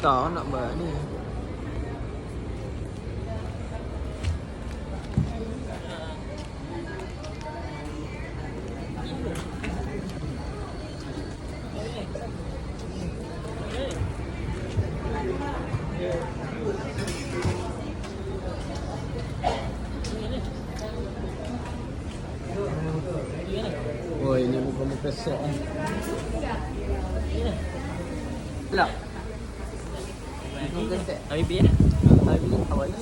Tahu nak buat ni. Oh, ini muka-muka set ni. Lah. Muka set. Habibi ya? Habibi awal ni.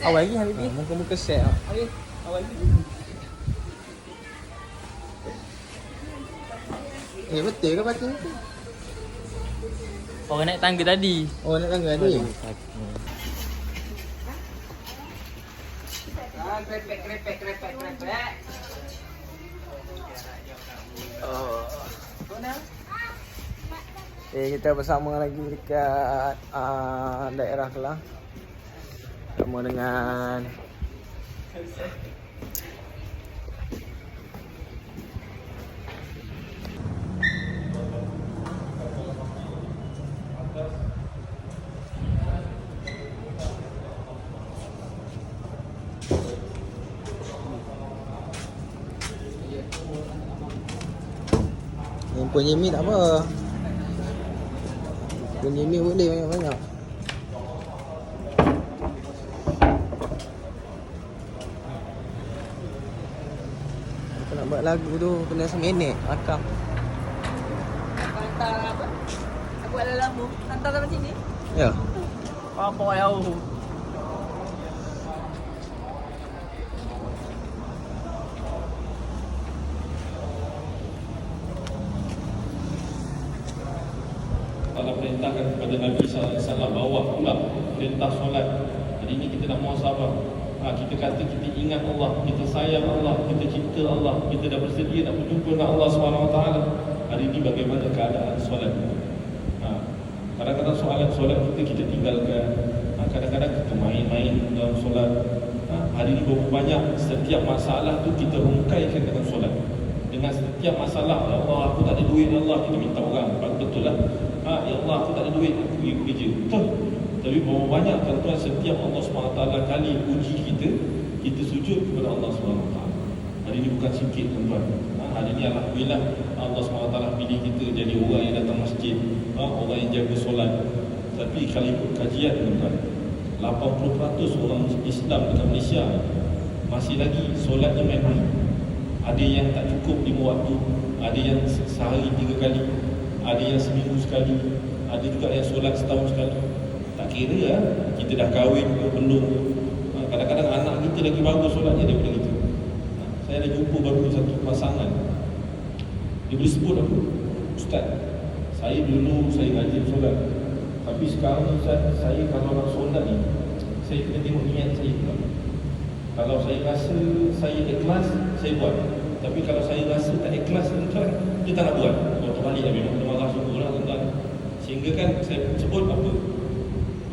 Awal lagi Habibi. Muka-muka set ah. Okey. Awal lagi. Betul ke pakai ni? Orang naik tangga tadi. Oh, nak tangga tadi. Krepek. Oh. Kita bersama lagi dekat daerah Kelang. Bersama dengan yang punya mi tak apa. Punya mi boleh banyak-banyak. Kita nak buat lagu tu kena seminit rakam. Hantar apa? Aku ada lampu. Hantar sampai sini. Ya. Apa yang Allah perintahkan kepada Nabi SAW bawa pula perintah solat. Jadi ini kita nak muhasabah. Kita kata kita ingat Allah, kita sayang Allah, kita cinta Allah, kita dah bersedia nak berjumpa dengan Allah SWT. Hari ini bagaimana keadaan solat? Kadang-kadang solat kita tinggalkan. Kadang-kadang kita main-main dalam solat. Hari ini berapa banyak setiap masalah tu kita rungkaikan dengan solat. Dengan setiap masalah, ya Allah aku tak ada duit, ya Allah kita minta orang. Betul lah. Ya Allah aku tak ada duit, aku pergi kerja. Betul. Tapi berapa banyak tuan-tuan setiap Allah SWT kali uji kita sujud kepada Allah SWT. Hari ini bukan sikit tuan-tuan. Hari ini alhamdulillah Allah SWT pilih kita jadi orang yang datang masjid, orang yang jaga solat. Tapi kalau ikut kajian tuan-tuan, 80% orang Islam dekat Malaysia masih lagi solatnya main-main. Ada yang tak cukup 5 waktu, ada yang sehari 3 kali, ada yang seminggu sekali, ada juga yang solat setahun sekali. Tak kira kita dah kahwin ke belum. Kadang-kadang anak kita lagi bagus solatnya daripada kita. Saya ada jumpa baru satu pasangan. Dia boleh sebut apa? Ustaz, saya dulu saya rajin solat. Tapi sekarang ni Ustaz, saya kalau nak solat ni, saya kena tengok niat saya pula. Kalau saya rasa saya ikhlas, saya buat. Tapi kalau saya rasa tak ikhlas, tuan, dia tak nak buat. Kalau terbalik lah, memang dia marah syukur lah tuan. Sehingga kan saya sebut apa?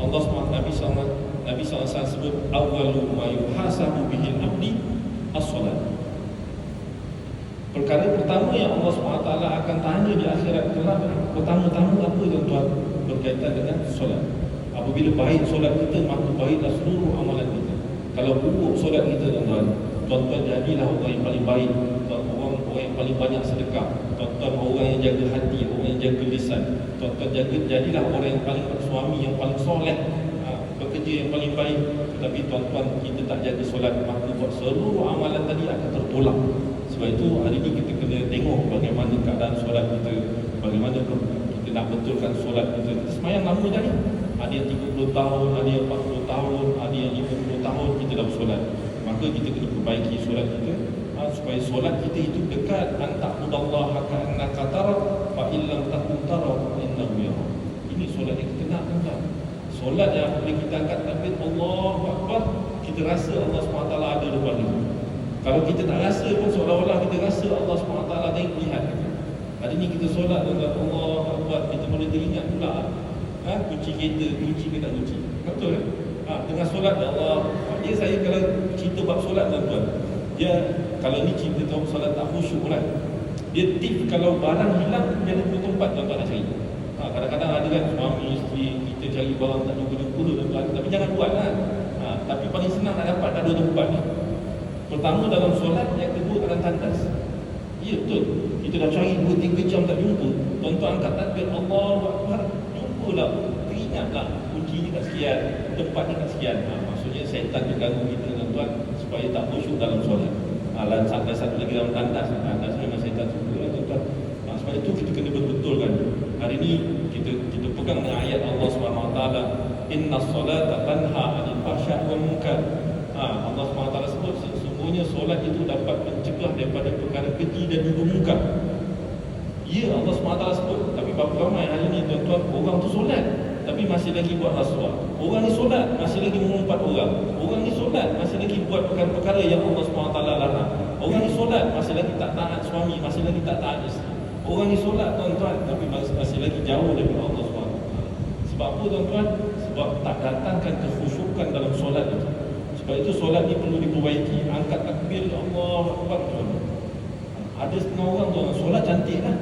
Allah SWT, Nabi SAW sebut awwalu ma yuhasabu bihil abdi as-solat. Perkara pertama yang Allah SWT akan tanya di akhirat kelak, pertama-tama apa tuan-tuan? Berkaitan dengan solat. Apabila baik solat kita, maka baiklah seluruh amalan kita. Kalau buruk solat kita tuan-tuan jadilah orang yang paling baik, orang yang paling banyak sedekah, tuan-tuan orang yang jaga hati, orang yang jaga lisan, tuan-tuan jadilah orang yang paling suami yang paling soleh, pekerja yang paling baik. Tapi tuan-tuan kita tak jaga solat, maka buat seluruh amalan tadi akan tertolak. Sebab itu hari ini kita kena tengok bagaimana keadaan solat kita, bagaimana kita nak betulkan solat kita. Semayang lama jadi. Ada yang 30 tahun, ada yang 40 tahun, ada yang 50 tahun kita dah bersolat. Maka kita kena perbaiki solat kita, supaya solat kita itu dekat anta'budallaha ka'annaka tara fa illam takun tara fa innahu yara. Ini solat yang kita nak tuan. Solat yang bila kita angkat takbir Allahu Akbar, kita rasa Allah SWT ada depan kita. Kalau kita tak rasa pun seolah-olah kita rasa Allah SWT tengok lihat kita. Hari ini kita solat dengan Allahu Akbar, kita boleh teringat pula kunci kereta, kunci ke tak kunci. Betul kan? Dengan solat Allah. Dia saya kalau cerita bab solat tuan-tuan, dia kalau ni cerita tahu solat tak khusyuk kan. Dia tip kalau barang hilang, dia ada tempat tuan-tuan nak cari. Kadang-kadang ada kan suami masjid, kita cari barang tak jumpa-jumpa tuan-tuan. Tapi jangan buat lah. Tapi paling senang nak dapat kat dua tempat ni. Pertama dalam solat, yang kedua dalam tandas. Ya betul. Kita dah cari 2-3 jam tak jumpa. Tuan-tuan angkat takbir, Allahu Akbar, jumpa lah. Teringatlah kunci ni kat sekian, tempat ni kat sekian. Maksudnya syaitan dia ganggu kita tuan-tuan supaya tak khusyuk dalam solat. Dan satu lagi dalam tandas. Tandas memang syaitan suka lah tuan-tuan. Sebab itu kita kena betul-betulkan. Hari ni kita pegang dengan ayat Allah SWT, Inna salata tanha 'anil fahsya'i wal munkar. Allah SWT sebut sesungguhnya solat itu dapat mencegah daripada perkara keji dan juga munkar. Ya, Allah SWT sebut. Tapi berapa ramai hari ni tuan-tuan, orang tu solat tapi masih lagi buat rasuah. Orang ni solat masih lagi mengumpat orang. Orang ni solat masih lagi buat perkara-perkara yang Allah SWT larang. Orang ni solat masih lagi tak taat suami, masih lagi tak taat isteri. Orang ni solat tuan-tuan tapi masih lagi jauh daripada Allah SWT. Sebab apa tuan-tuan? Sebab tak datangkan kekhusyukan dalam solat itu. Sebab itu solat ni perlu diperbaiki. Angkat takbir, Allah Akbar tuan-tuan. Ada setengah orang tuan, solat cantik lah.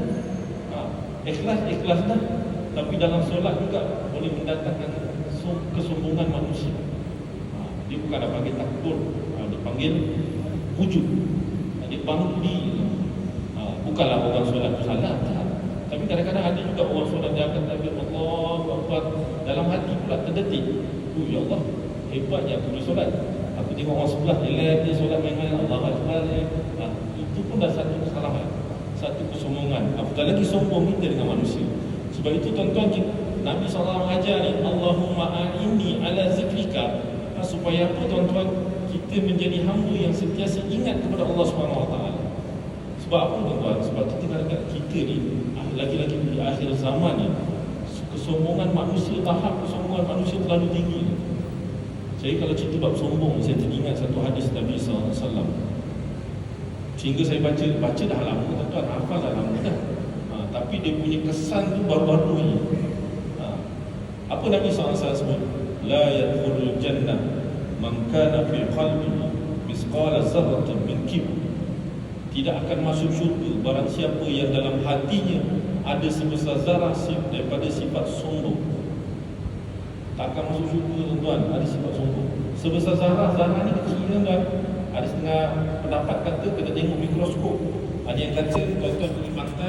Ikhlas dah. Tapi dalam solat juga boleh mendatangkan kesombongan manusia. Dia bukan dah panggil takbur, dia panggil wujud. Dia bangkit. Bukanlah orang solat tu salah tak. Tapi kadang-kadang ada juga orang solat dia akan takbir Allahu Akbar, dalam hati pula terdetik. Ya Allah, hebatnya aku solat. Aku tengok orang sebelah dia solat main-main, Allahu Akbar. Itu pun dah satu kesalahan, satu kesombongan. Apatah lagi sombong kita dengan manusia. Sebab itu tuan-tuan, Nabi SAW ajar ni, Allahumma a'inni ala zikrika. Supaya apa tuan-tuan? Kita menjadi hamba yang sentiasa ingat kepada Allah SWT. Sebab apa tuan-tuan? Sebab kita kadang-kadang kita ni, lagi-lagi di akhir zaman ni, kesombongan manusia, tahap kesombongan manusia terlalu tinggi. Saya kalau cerita bab sombong, saya teringat satu hadis Nabi SAW. Sehingga saya baca dah lama tuan-tuan, hafal dah lama dah. Tapi dia punya kesan tu baru-baru ni. Apa Nabi SAW sebut? La yadkhulul jannah man kana fi qalbihi misqala dzarratin min kibr. Tidak akan masuk syurga barang siapa yang dalam hatinya ada sebesar zarah daripada sifat sombong. Tak akan masuk syurga tuan-tuan, ada sifat sombong. Sebesar zarah ni kecil tuan-tuan. Ada setengah pendapat kata kena tengok mikroskop. Ada yang kata tuan-tuan pergi pantai